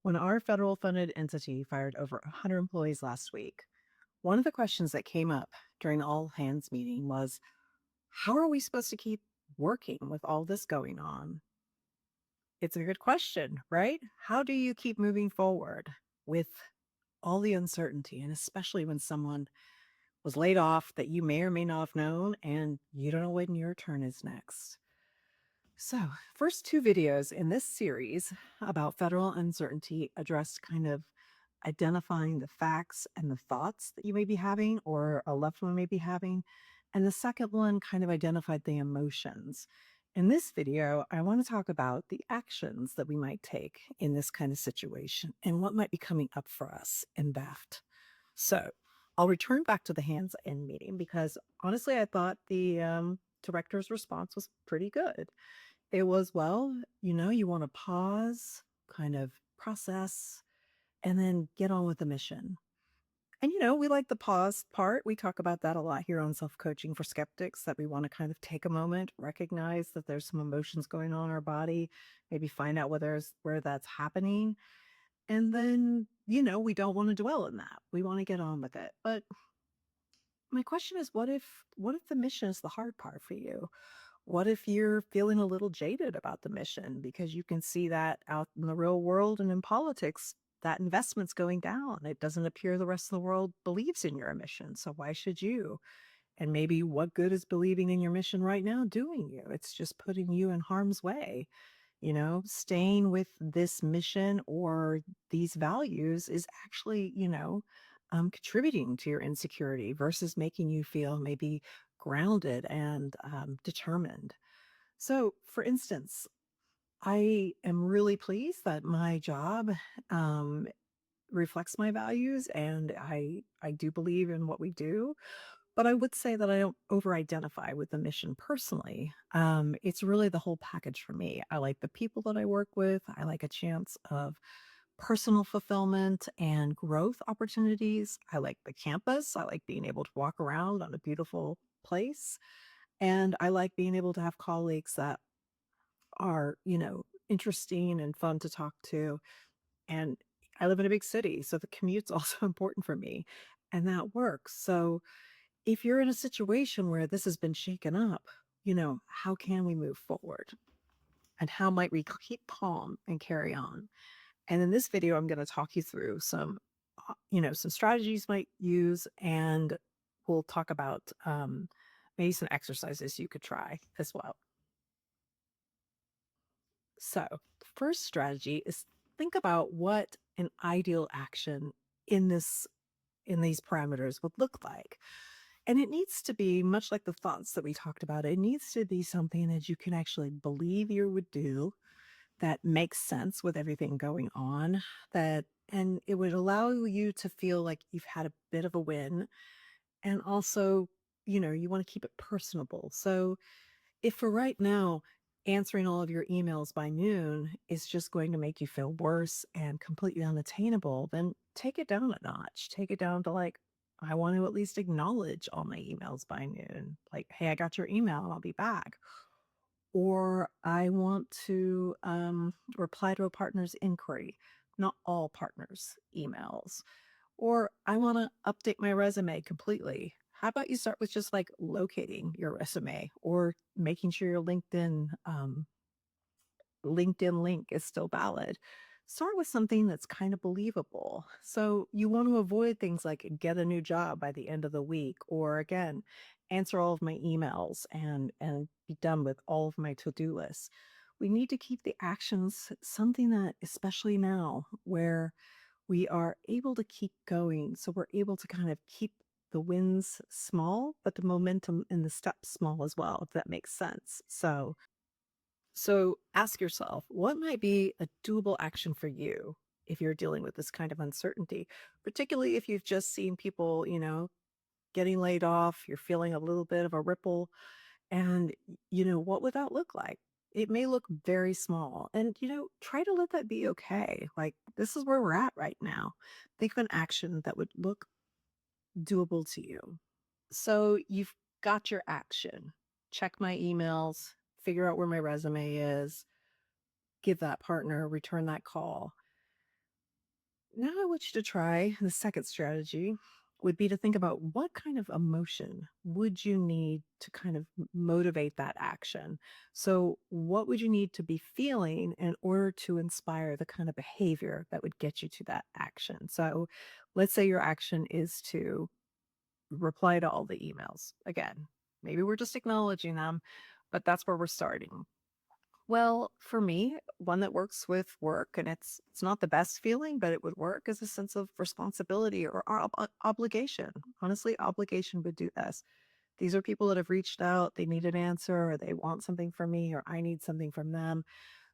When our federal funded entity fired over 100 employees last week, one of the questions that came up during the all hands meeting was, how are we supposed to keep working with all this going on? It's a good question, right? How do you keep moving forward with all the uncertainty, and especially when someone was laid off that you may or may not have known and you don't know when your turn is next? So, first two videos in this series about federal uncertainty addressed kind of identifying the facts and the thoughts that you may be having or a loved one may be having. And the second one kind of identified the emotions. In this video, I want to talk about the actions that we might take in this kind of situation and what might be coming up for us in BAFT. So, I'll return back to the hands in meeting because honestly, I thought the director's response was pretty good. It was, well, you want to pause, kind of process, and then get on with the mission. And, we like the pause part. We talk about that a lot here on Self Coaching for Skeptics, that we want to kind of take a moment, recognize that there's some emotions going on in our body, maybe find out where that's happening. And then, we don't want to dwell in that. We want to get on with it. But my question is, what if the mission is the hard part for you? What if you're feeling a little jaded about the mission because you can see that out in the real world and in politics, that investment's going down. It doesn't appear the rest of the world believes in your mission. So why should you? And maybe what good is believing in your mission right now doing you? It's just putting you in harm's way. Staying with this mission or these values is actually, contributing to your insecurity versus making you feel maybe grounded and determined. So, for instance, I am really pleased that my job um, reflects my values, and I do believe in what we do. But I would say that I don't over identify with the mission personally. It's really the whole package for me. I like the people that I work with. I like a chance of personal fulfillment and growth opportunities. I like the campus. I like being able to walk around on a beautiful place. And I like being able to have colleagues that are, interesting and fun to talk to. And I live in a big city, so the commute's also important for me. And that works. So if you're in a situation where this has been shaken up, how can we move forward? And how might we keep calm and carry on? And in this video, I'm going to talk you through some strategies you might use, and we'll talk about maybe some exercises you could try as well. So, the first strategy is think about what an ideal action in these parameters would look like. And it needs to be much like the thoughts that we talked about. It needs to be something that you can actually believe you would do, that makes sense with everything going on, and it would allow you to feel like you've had a bit of a win. And also, you want to keep it personable. So if for right now, answering all of your emails by noon is just going to make you feel worse and completely unattainable, then take it down a notch. Take it down to like, I want to at least acknowledge all my emails by noon. Like, hey, I got your email, I'll be back. Or I want to reply to a partner's inquiry, not all partners' emails. Or I want to update my resume completely. How about you start with just like locating your resume or making sure your LinkedIn link is still valid? Start with something that's kind of believable. So you want to avoid things like get a new job by the end of the week, or again, answer all of my emails and be done with all of my to-do lists. We need to keep the actions something that, especially now, where we are able to keep going. So we're able to kind of keep the wins small, but the momentum in the steps small as well, if that makes sense. So ask yourself, what might be a doable action for you if you're dealing with this kind of uncertainty, particularly if you've just seen people, getting laid off, you're feeling a little bit of a ripple, and what would that look like? It may look very small, and try to let that be okay. Like, this is where we're at right now. Think of an action that would look doable to you. So you've got your action. Check my emails, figure out where my resume is, give that partner, return that call. Now I want you to try the second strategy would be to think about what kind of emotion would you need to kind of motivate that action. So, what would you need to be feeling in order to inspire the kind of behavior that would get you to that action? So, let's say your action is to reply to all the emails. Again, maybe we're just acknowledging them, but that's where we're starting. Well, for me, one that works with work, and it's not the best feeling, but it would work, is a sense of responsibility or obligation. Honestly, obligation would do this. These are people that have reached out, they need an answer, or they want something from me, or I need something from them.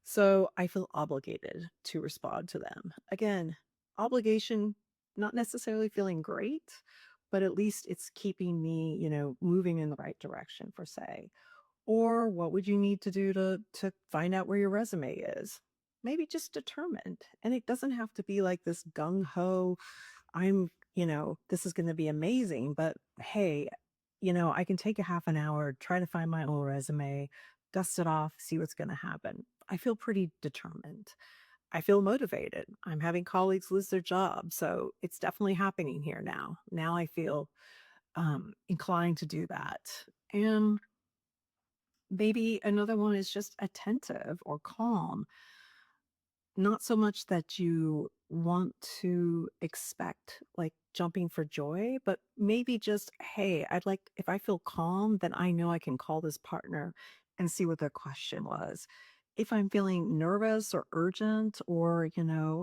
So I feel obligated to respond to them. Again, obligation, not necessarily feeling great, but at least it's keeping me, moving in the right direction, for say. Or what would you need to do to find out where your resume is? Maybe just determined. And it doesn't have to be like this gung ho, this is going to be amazing, but hey, I can take a half an hour, try to find my old resume, dust it off, see what's going to happen. I feel pretty determined. I feel motivated. I'm having colleagues lose their jobs, so it's definitely happening here now. Now I feel inclined to do that. And maybe another one is just attentive or calm. Not so much that you want to expect, like, jumping for joy, but maybe just, "Hey, I'd like if I feel calm, then I know I can call this partner and see what their question was." If I'm feeling nervous or urgent or,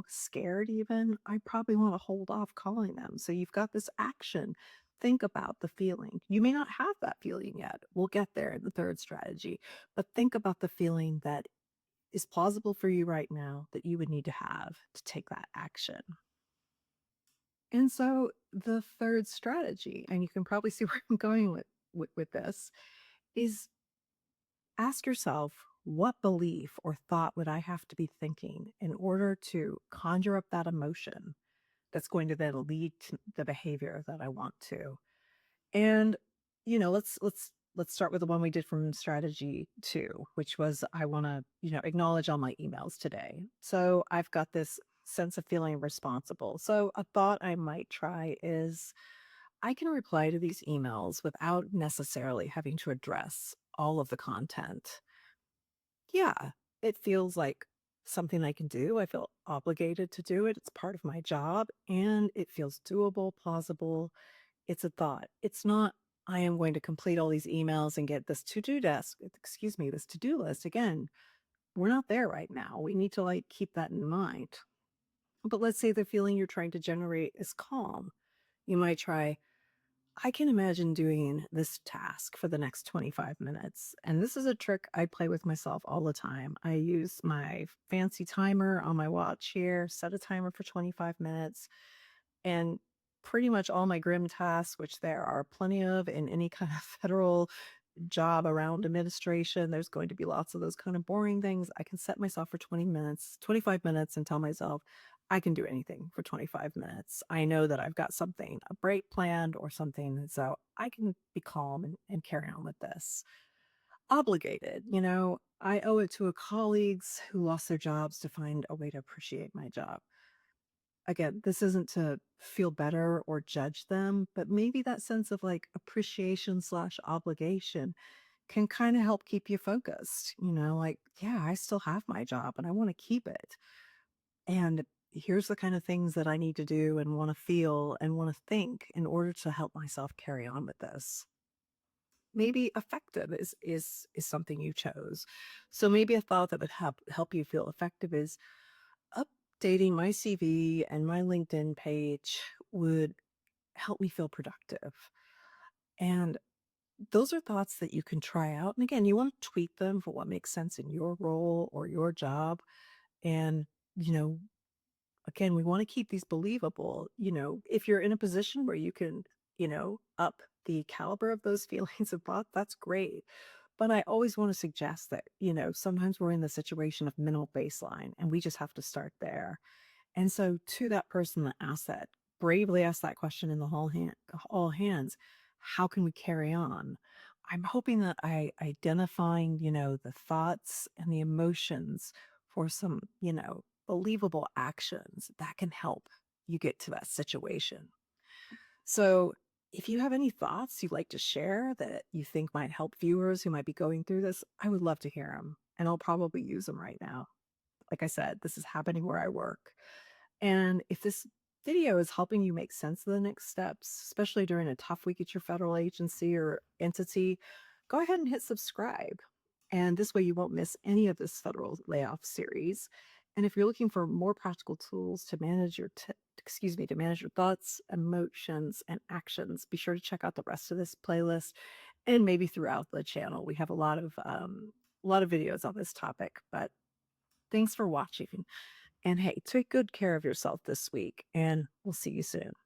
scared even, I probably wanna hold off calling them. So you've got this action. Think about the feeling. You may not have that feeling yet. We'll get there in the third strategy, but think about the feeling that is plausible for you right now that you would need to have to take that action. And so the third strategy, and you can probably see where I'm going with this, is ask yourself, what belief or thought would I have to be thinking in order to conjure up that emotion that's going to then lead to the behavior that I want to? And, let's start with the one we did from strategy 2, which was I wanna, acknowledge all my emails today. So, I've got this sense of feeling responsible. So, a thought I might try is I can reply to these emails without necessarily having to address all of the content. Yeah, it feels like something I can do. I feel obligated to do it. It's part of my job, and it feels doable, plausible. It's a thought. It's not, I am going to complete all these emails and get this to-do desk, excuse me, this to-do list. Again, we're not there right now. We need to like keep that in mind. But let's say the feeling you're trying to generate is calm. You might try, I can imagine doing this task for the next 25 minutes. And this is a trick I play with myself all the time. I use my fancy timer on my watch here, set a timer for 25 minutes, and pretty much all my grim tasks, which there are plenty of in any kind of federal job around administration, there's going to be lots of those kind of boring things. I can set myself for 20 minutes, 25 minutes, and tell myself I can do anything for 25 minutes. I know that I've got something, a break planned or something. So I can be calm and carry on with this. Obligated, I owe it to a colleagues who lost their jobs to find a way to appreciate my job. Again, this isn't to feel better or judge them, but maybe that sense of like appreciation slash obligation can kind of help keep you focused. Like, yeah, I still have my job and I want to keep it. And here's the kind of things that I need to do and want to feel and want to think in order to help myself carry on with this. Maybe effective is something you chose. So maybe a thought that would help you feel effective is updating my CV and my LinkedIn page would help me feel productive. And those are thoughts that you can try out. And again, you want to tweak them for what makes sense in your role or your job. And, you know, again, we want to keep these believable. If you're in a position where you can, up the caliber of those feelings of thought, that's great. But I always want to suggest that, sometimes we're in the situation of minimal baseline and we just have to start there. And so to that person that asked that, bravely asked that question in the all hands, how can we carry on? I'm hoping that I identifying, the thoughts and the emotions for some, believable actions that can help. you get to that situation. So, if you have any thoughts you'd like to share that you think might help viewers who might be going through this, I would love to hear them. And I'll probably use them right now. Like I said, this is happening where I work. And if this video is helping you make sense of the next steps, especially during a tough week at your federal agency or entity, go ahead and hit subscribe. And this way you won't miss any of this federal layoff series. And if you're looking for more practical tools to manage your to manage your thoughts, emotions, and actions, be sure to check out the rest of this playlist and maybe throughout the channel. We have a lot of videos on this topic. But thanks for watching. And hey, take good care of yourself this week, and we'll see you soon.